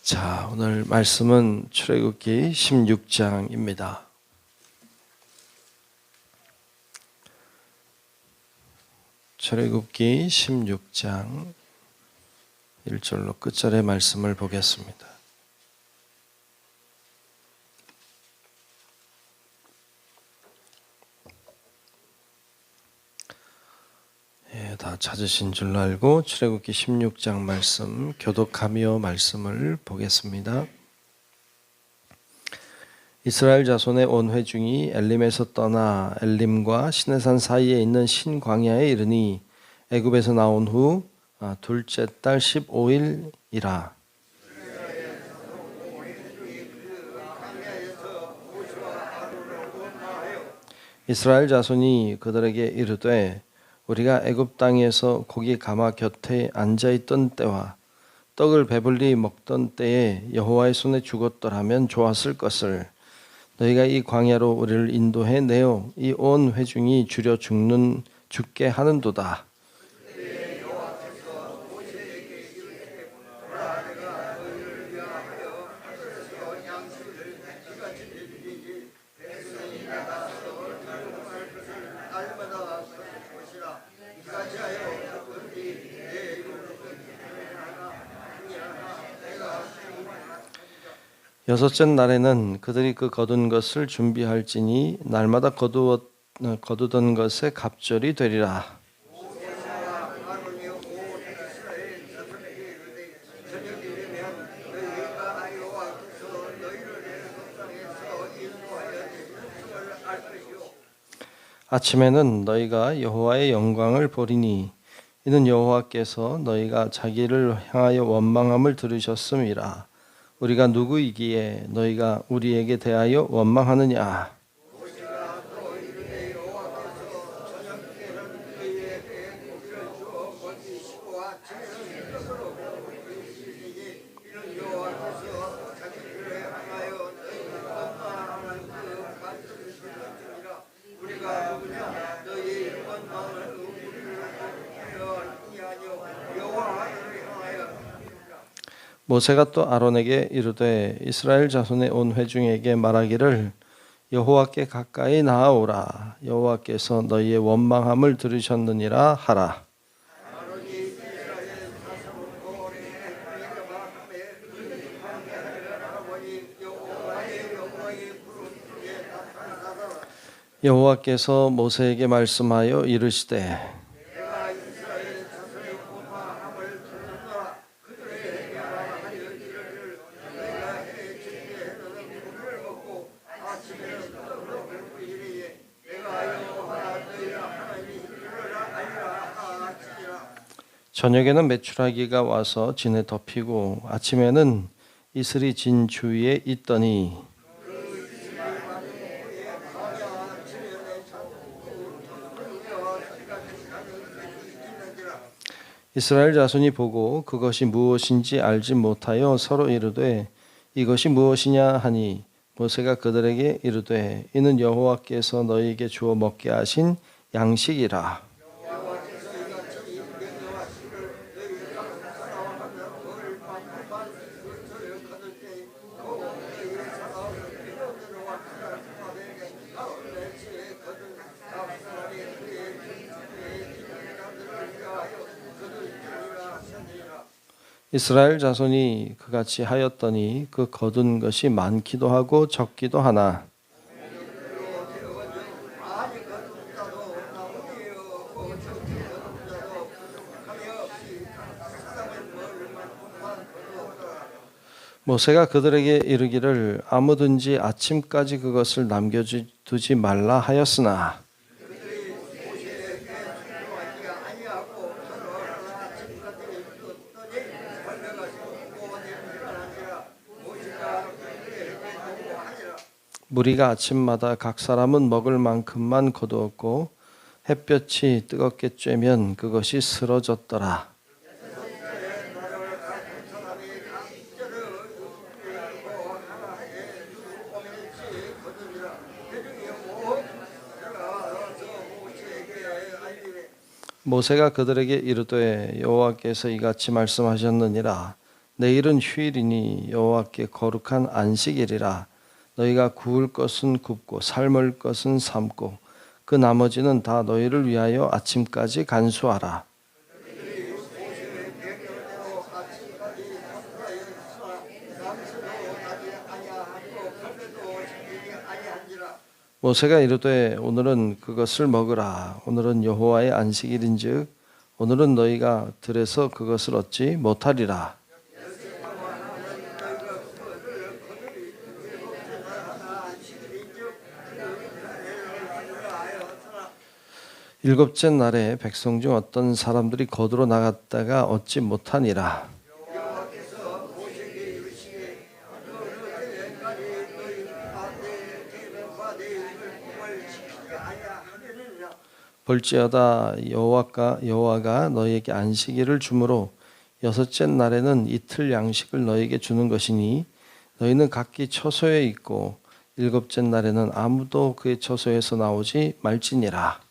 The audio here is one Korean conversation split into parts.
자, 오늘 말씀은 출애굽기 16장입니다. 출애굽기 16장 1절로 끝절의 말씀을 보겠습니다. 다 찾으신 줄로 알고 출애굽기 16장 말씀 교독하며 말씀을 보겠습니다. 이스라엘 자손의 온 회중이 엘림에서 떠나 엘림과 시내산 사이에 있는 신광야에 이르니 애굽에서 나온 후 둘째 달 15일이라. 이스라엘 자손이 그들에게 이르되 우리가 애굽 땅에서 고기 가마 곁에 앉아있던 때와 떡을 배불리 먹던 때에 여호와의 손에 죽었더라면 좋았을 것을 너희가 이 광야로 우리를 인도해 내어 이 온 회중이 주려 죽게 하는도다. 여섯째 날에는 그들이 그 거둔 것을 준비할지니 날마다 거두던 것에 갑절이 되리라. 아침에는 너희가 여호와의 영광을 보리니 이는 여호와께서 너희가 자기를 향하여 원망함을 들으셨음이라. 우리가 누구이기에 너희가 우리에게 대하여 원망하느냐? 모세가 또 아론에게 이르되 이스라엘 자손의 온 회중에게 말하기를 여호와께 가까이 나아오라. 여호와께서 너희의 원망함을 들으셨느니라 하라. 여호와께서 모세에게 말씀하여 이르시되 저녁에는 메추라기가 와서 진에 덮이고 아침에는 이슬이 진 주위에 있더니 이스라엘 자손이 보고 그것이 무엇인지 알지 못하여 서로 이르되 이것이 무엇이냐 하니 모세가 그들에게 이르되 이는 여호와께서 너희에게 주어 먹게 하신 양식이라. 이스라엘 자손이 그같이 하였더니 그 거둔 것이 많기도 하고 적기도 하나 모세가 그들에게 이르기를 아무든지 아침까지 그것을 남겨두지 말라 하였으나 무리가 아침마다 각 사람은 먹을 만큼만 거두었고 햇볕이 뜨겁게 쬐면 그것이 쓰러졌더라. 모세가 그들에게 이르되 여호와께서 이같이 말씀하셨느니라. 내일은 휴일이니 여호와께 거룩한 안식일이라. 너희가 구울 것은 굽고 삶을 것은 삶고 그 나머지는 다 너희를 위하여 아침까지 간수하라. 모세가 이르되 오늘은 그것을 먹으라. 오늘은 여호와의 안식일인즉 오늘은 너희가 들에서 그것을 얻지 못하리라. 일곱째 날에 백성 중 어떤 사람들이 거두러 나갔다가 얻지 못하니라. 볼지어다 여호와가 너희에게 안식일을 주므로 여섯째 날에는 이틀 양식을 너희에게 주는 것이니 너희는 각기 처소에 있고 일곱째 날에는 아무도 그의 처소에서 나오지 말지니라.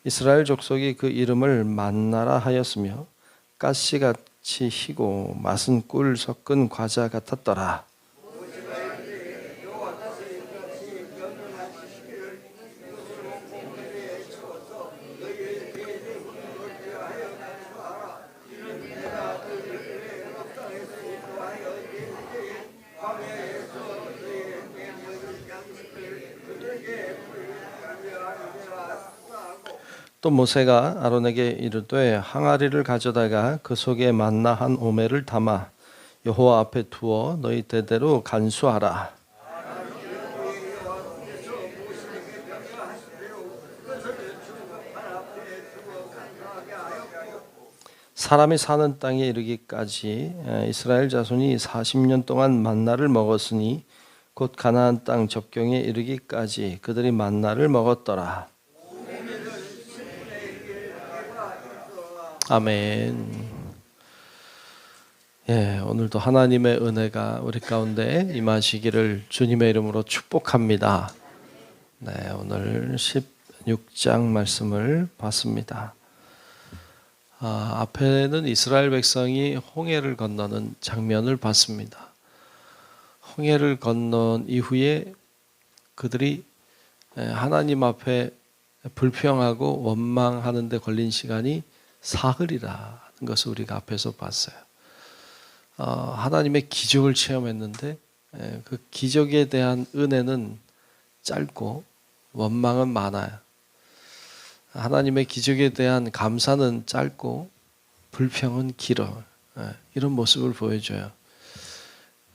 이스라엘 족속이 그 이름을 만나라 하였으며 가시같이 희고 맛은 꿀 섞은 과자 같았더라. 또 모세가 아론에게 이르되 항아리를 가져다가 그 속에 만나 한 오멜을 담아 여호와 앞에 두어 너희 대대로 간수하라. 사람이 사는 땅에 이르기까지 이스라엘 자손이 40년 동안 만나를 먹었으니 곧 가나안 땅 접경에 이르기까지 그들이 만나를 먹었더라. 아멘. 예, 오늘도 하나님의 은혜가 우리 가운데 임하시기를 주님의 이름으로 축복합니다. 네, 오늘 16장 말씀을 봤습니다. 앞에는 이스라엘 백성이 홍해를 건너는 장면을 봤습니다. 홍해를 건넌 이후에 그들이 하나님 앞에 불평하고 원망하는 데 걸린 시간이 사흘이라는 것을 우리가 앞에서 봤어요. 하나님의 기적을 체험했는데 그 기적에 대한 은혜는 짧고 원망은 많아요. 하나님의 기적에 대한 감사는 짧고 불평은 길어. 이런 모습을 보여줘요.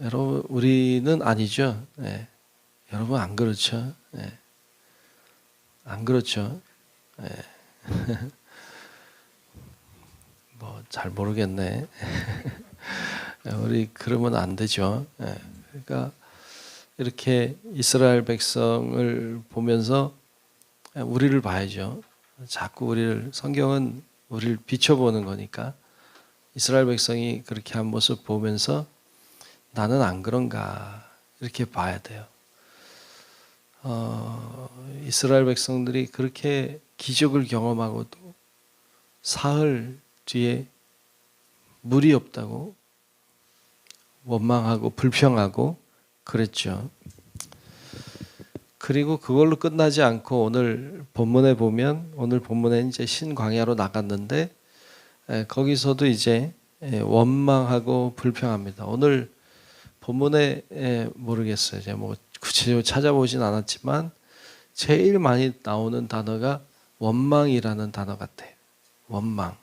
여러분, 우리는 아니죠. 여러분 안 그렇죠? 안 그렇죠? 뭐 잘 모르겠네. 우리 그러면 안 되죠. 그러니까 이렇게 이스라엘 백성을 보면서 우리를 봐야죠. 자꾸 성경은 우리를 비춰보는 거니까 이스라엘 백성이 그렇게 한 모습 보면서 나는 안 그런가 이렇게 봐야 돼요. 이스라엘 백성들이 그렇게 기적을 경험하고도 사흘 뒤에 물이 없다고 원망하고 불평하고 그랬죠. 그리고 그걸로 끝나지 않고 오늘 본문에 보면 오늘 본문에 이제 신광야로 나갔는데 거기서도 이제 원망하고 불평합니다. 오늘 본문에 모르겠어요. 제가 뭐 구체적으로 찾아보진 않았지만 제일 많이 나오는 단어가 원망이라는 단어 같아요. 원망.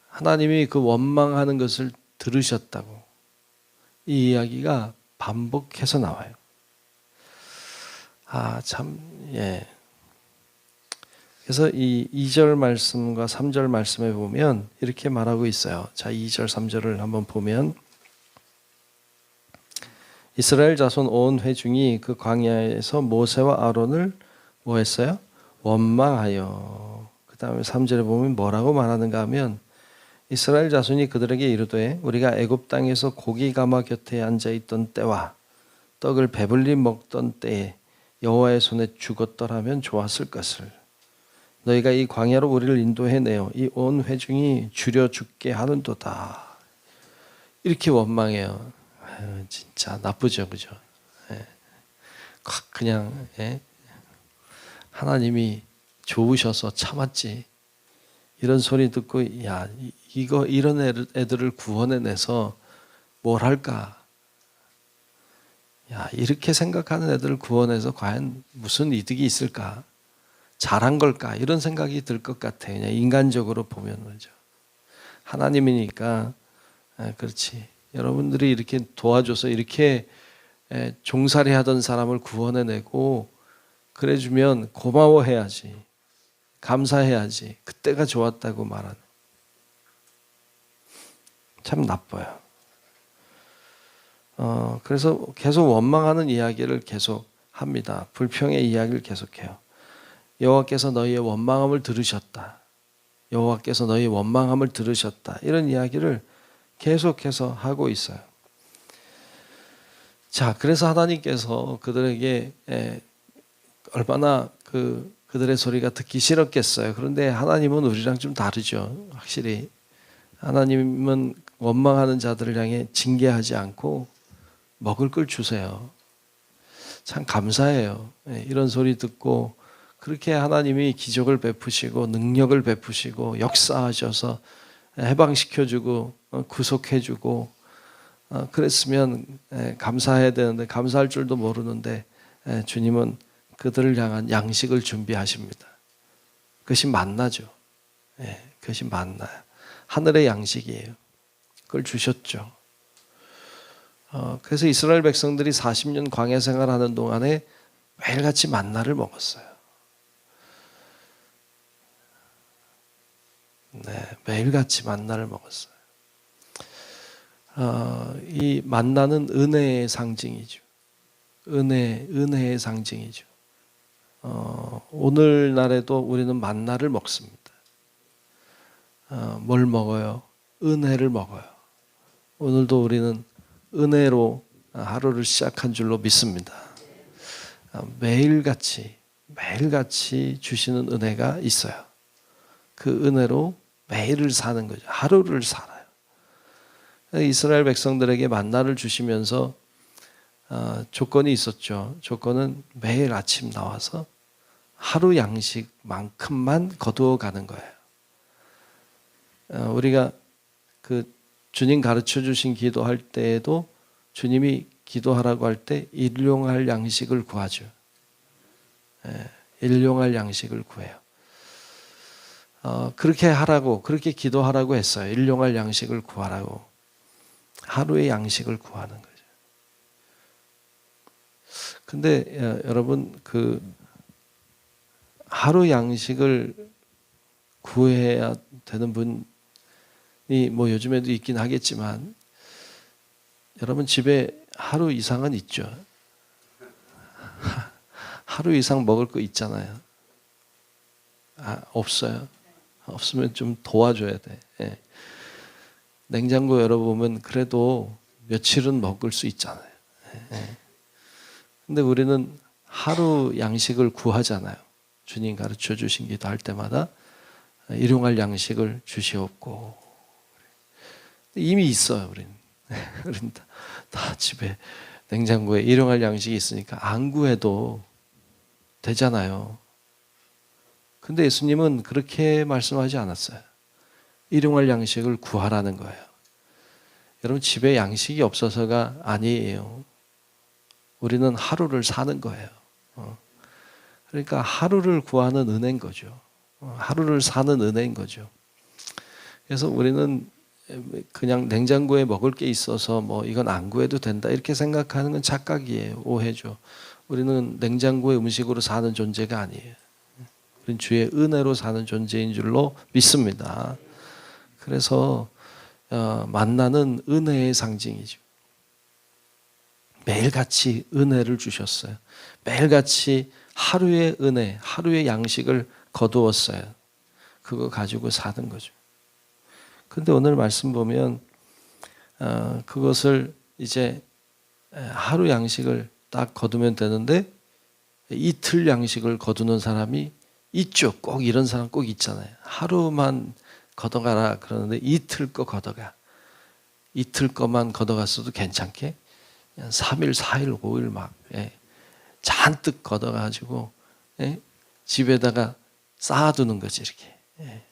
하나님이 그 원망하는 것을 들으셨다고 이 이야기가 반복해서 나와요. 그래서 이 2절 말씀과 3절 말씀에 보면 이렇게 말하고 있어요. 자, 2절, 3절을 한번 보면 이스라엘 자손 온 회중이 그 광야에서 모세와 아론을 뭐 했어요? 원망하여. 그 다음에 3절에 보면 뭐라고 말하는가 하면 이스라엘 자손이 그들에게 이르되 우리가 애굽 땅에서 고기 가마 곁에 앉아 있던 때와 떡을 배불리 먹던 때에 여호와의 손에 죽었더라면 좋았을 것을 너희가 이 광야로 우리를 인도해내어 이 온 회중이 줄여 죽게 하는도다. 이렇게 원망해요. 아유, 진짜 나쁘죠, 그죠? 예. 그냥 예? 하나님이 좋으셔서 참았지. 이런 소리 듣고 야 이거 이런 애들을 구원해내서 뭘 할까? 야 이렇게 생각하는 애들을 구원해서 과연 무슨 이득이 있을까? 잘한 걸까? 이런 생각이 들 것 같아요. 그냥 인간적으로 보면 그죠. 하나님이니까 그렇지. 여러분들이 이렇게 도와줘서 이렇게 종살이 하던 사람을 구원해내고 그래주면 고마워해야지. 감사해야지. 그때가 좋았다고 말하는. 참 나빠요. 그래서 계속 원망하는 이야기를 계속 합니다. 불평의 이야기를 계속해요. 여호와께서 너희의 원망함을 들으셨다. 여호와께서 너희의 원망함을 들으셨다. 이런 이야기를 계속해서 하고 있어요. 자, 그래서 하나님께서 그들에게 얼마나 그들의 소리가 듣기 싫었겠어요. 그런데 하나님은 우리랑 좀 다르죠. 확실히 하나님은 원망하는 자들을 향해 징계하지 않고 먹을 걸 주세요. 참 감사해요. 이런 소리 듣고 그렇게 하나님이 기적을 베푸시고 능력을 베푸시고 역사하셔서 해방시켜주고 구속해주고 그랬으면 감사해야 되는데 감사할 줄도 모르는데 주님은 그들을 향한 양식을 준비하십니다. 그것이 만나죠. 그것이 만나요. 하늘의 양식이에요. 그걸 주셨죠. 그래서 이스라엘 백성들이 40년 광야 생활하는 동안에 매일같이 만나를 먹었어요. 매일같이 만나를 먹었어요. 이 만나는 은혜의 상징이죠. 은혜의 상징이죠. 오늘날에도 우리는 만나를 먹습니다. 뭘 먹어요? 은혜를 먹어요. 오늘도 우리는 은혜로 하루를 시작한 줄로 믿습니다. 매일같이 주시는 은혜가 있어요. 그 은혜로 매일을 사는 거죠. 하루를 살아요. 이스라엘 백성들에게 만나를 주시면서 조건이 있었죠. 조건은 매일 아침 나와서 하루 양식만큼만 거두어 가는 거예요. 우리가 그 주님 가르쳐 주신 기도할 때에도 주님이 기도하라고 할 때 일용할 양식을 구하죠. 일용할 양식을 구해요. 그렇게 하라고, 그렇게 기도하라고 했어요. 일용할 양식을 구하라고. 하루의 양식을 구하는 거죠. 근데 여러분, 그 하루 양식을 구해야 되는 분이 뭐 요즘에도 있긴 하겠지만, 여러분 집에 하루 이상은 있죠. 하루 이상 먹을 거 있잖아요. 없어요. 없으면 좀 도와줘야 돼. 냉장고 열어보면 그래도 며칠은 먹을 수 있잖아요. 근데 우리는 하루 양식을 구하잖아요. 주님 가르쳐 주신 기도할 때마다 일용할 양식을 주시옵고. 이미 있어요, 우리는. 우리는 다 집에 냉장고에 일용할 양식이 있으니까 안 구해도 되잖아요. 근데 예수님은 그렇게 말씀하지 않았어요. 일용할 양식을 구하라는 거예요. 여러분 집에 양식이 없어서가 아니에요. 우리는 하루를 사는 거예요. 그러니까 하루를 구하는 은혜인 거죠. 하루를 사는 은혜인 거죠. 그래서 우리는 그냥 냉장고에 먹을 게 있어서 뭐 이건 안 구해도 된다 이렇게 생각하는 건 착각이에요. 오해죠. 우리는 냉장고의 음식으로 사는 존재가 아니에요. 우리는 주의 은혜로 사는 존재인 줄로 믿습니다. 그래서 만나는 은혜의 상징이죠. 매일같이 은혜를 주셨어요. 매일같이 하루의 은혜, 하루의 양식을 거두었어요. 그거 가지고 사는 거죠. 근데 오늘 말씀 보면 그것을 이제 하루 양식을 딱 거두면 되는데 이틀 양식을 거두는 사람이 있죠. 꼭 이런 사람 꼭 있잖아요. 하루만 걷어가라 그러는데 이틀 거 걷어가. 이틀 거만 걷어갔어도 괜찮게 3일, 4일, 5일 막 잔뜩 걷어가지고 집에다가 쌓아두는 거지 이렇게.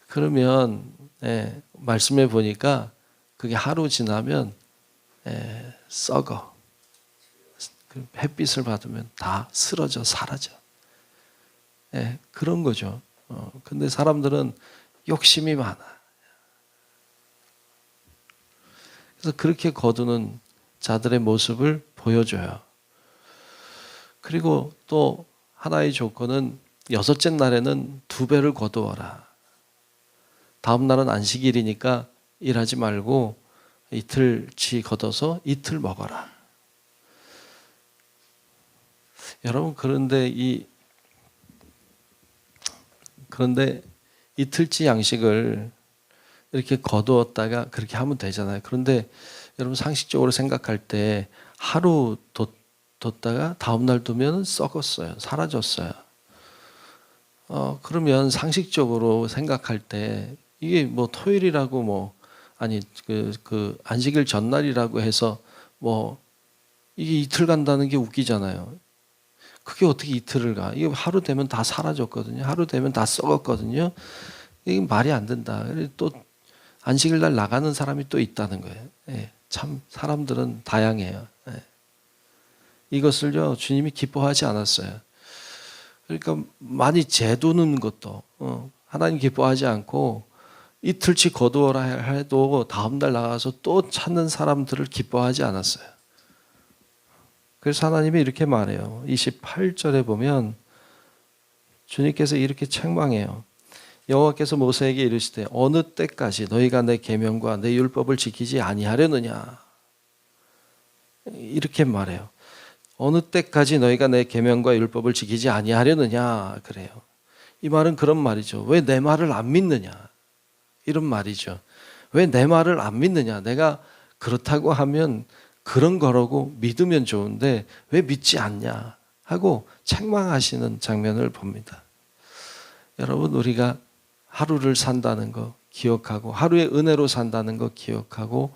그러면 말씀해 보니까 그게 하루 지나면 썩어. 햇빛을 받으면 다 쓰러져 사라져. 그런 거죠. 근데 사람들은 욕심이 많아. 그래서 그렇게 거두는 자들의 모습을 보여줘요. 그리고 또 하나의 조건은 여섯째 날에는 2배를 거두어라. 다음 날은 안식일이니까 일하지 말고 이틀치 걷어서 이틀 먹어라. 여러분 그런데 이틀치 양식을 이렇게 거두었다가 그렇게 하면 되잖아요. 그런데 여러분 상식적으로 생각할 때 하루 뒀다가 다음 날 두면 썩었어요. 사라졌어요. 그러면 상식적으로 생각할 때 이게 뭐 토요일이라고 뭐 아니 그 안식일 전날이라고 해서 뭐 이게 이틀 간다는 게 웃기잖아요. 그게 어떻게 이틀을 가? 이게 하루 되면 다 사라졌거든요. 하루 되면 다 썩었거든요. 이게 말이 안 된다. 또 안식일 날 나가는 사람이 또 있다는 거예요. 참 사람들은 다양해요. 이것을요 주님이 기뻐하지 않았어요. 그러니까 많이 재두는 것도 하나님 기뻐하지 않고 이틀치 거두어라 해도 다음 날 나가서 또 찾는 사람들을 기뻐하지 않았어요. 그래서 하나님이 이렇게 말해요. 28절에 보면 주님께서 이렇게 책망해요. 여호와께서 모세에게 이르시되 어느 때까지 너희가 내 계명과 내 율법을 지키지 아니하려느냐. 이렇게 말해요. 어느 때까지 너희가 내 계명과 율법을 지키지 아니하려느냐 그래요. 이 말은 그런 말이죠. 왜 내 말을 안 믿느냐 이런 말이죠. 왜 내 말을 안 믿느냐. 내가 그렇다고 하면 그런 거라고 믿으면 좋은데 왜 믿지 않냐 하고 책망하시는 장면을 봅니다. 여러분 우리가 하루를 산다는 거 기억하고 하루의 은혜로 산다는 거 기억하고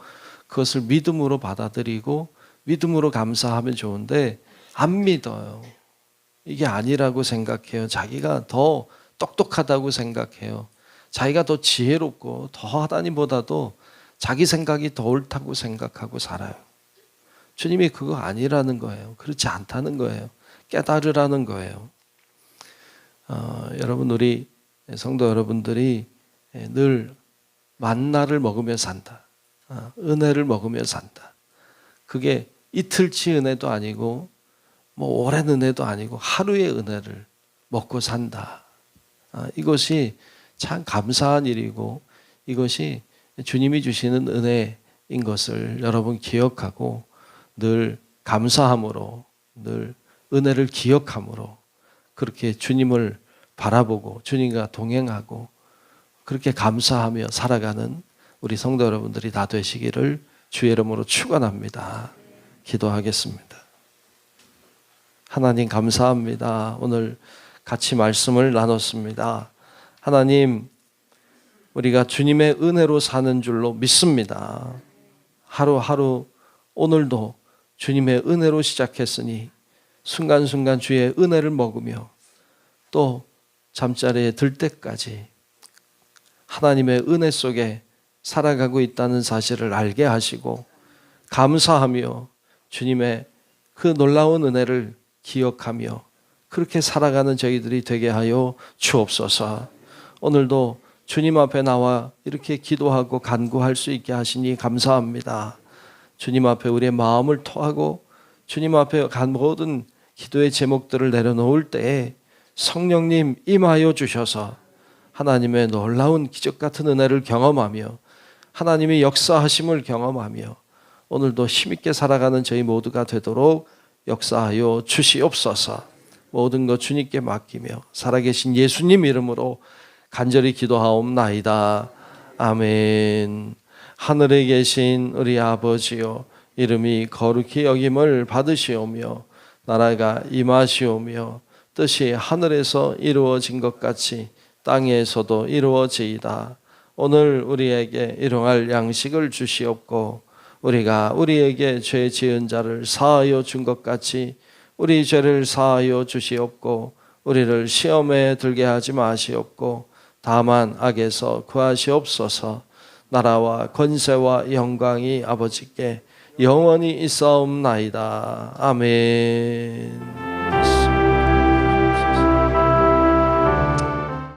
그것을 믿음으로 받아들이고 믿음으로 감사하면 좋은데 안 믿어요. 이게 아니라고 생각해요. 자기가 더 똑똑하다고 생각해요. 자기가 더 지혜롭고 더 하나님보다도 자기 생각이 더 옳다고 생각하고 살아요. 주님이 그거 아니라는 거예요. 그렇지 않다는 거예요. 깨달으라는 거예요. 여러분 우리 성도 여러분들이 늘 만나를 먹으며 산다. 은혜를 먹으며 산다. 그게 이틀치 은혜도 아니고 뭐 오랜 은혜도 아니고 하루의 은혜를 먹고 산다. 이것이 참 감사한 일이고 이것이 주님이 주시는 은혜인 것을 여러분 기억하고 늘 감사함으로 늘 은혜를 기억함으로 그렇게 주님을 바라보고 주님과 동행하고 그렇게 감사하며 살아가는 우리 성도 여러분들이 다 되시기를 주의 이름으로 축원합니다. 기도하겠습니다. 하나님 감사합니다. 오늘 같이 말씀을 나눴습니다. 하나님 우리가 주님의 은혜로 사는 줄로 믿습니다. 하루하루 오늘도 주님의 은혜로 시작했으니 순간순간 주의 은혜를 먹으며 또 잠자리에 들 때까지 하나님의 은혜 속에 살아가고 있다는 사실을 알게 하시고 감사하며 주님의 그 놀라운 은혜를 기억하며 그렇게 살아가는 저희들이 되게 하여 주옵소서. 오늘도 주님 앞에 나와 이렇게 기도하고 간구할 수 있게 하시니 감사합니다. 주님 앞에 우리의 마음을 토하고 주님 앞에 간 모든 기도의 제목들을 내려놓을 때에 성령님 임하여 주셔서 하나님의 놀라운 기적 같은 은혜를 경험하며 하나님의 역사하심을 경험하며 오늘도 힘있게 살아가는 저희 모두가 되도록 역사하여 주시옵소서. 모든 것 주님께 맡기며 살아계신 예수님 이름으로 간절히 기도하옵나이다. 아멘. 하늘에 계신 우리 아버지여 이름이 거룩히 여김을 받으시오며 나라가 임하시오며 뜻이 하늘에서 이루어진 것 같이 땅에서도 이루어지이다. 오늘 우리에게 일용할 양식을 주시옵고 우리가 우리에게 죄 지은 자를 사하여 준 것 같이 우리 죄를 사하여 주시옵고 우리를 시험에 들게 하지 마시옵고 다만 악에서 구하시옵소서. 나라와 권세와 영광이 아버지께 영원히 있사옵나이다. 아멘.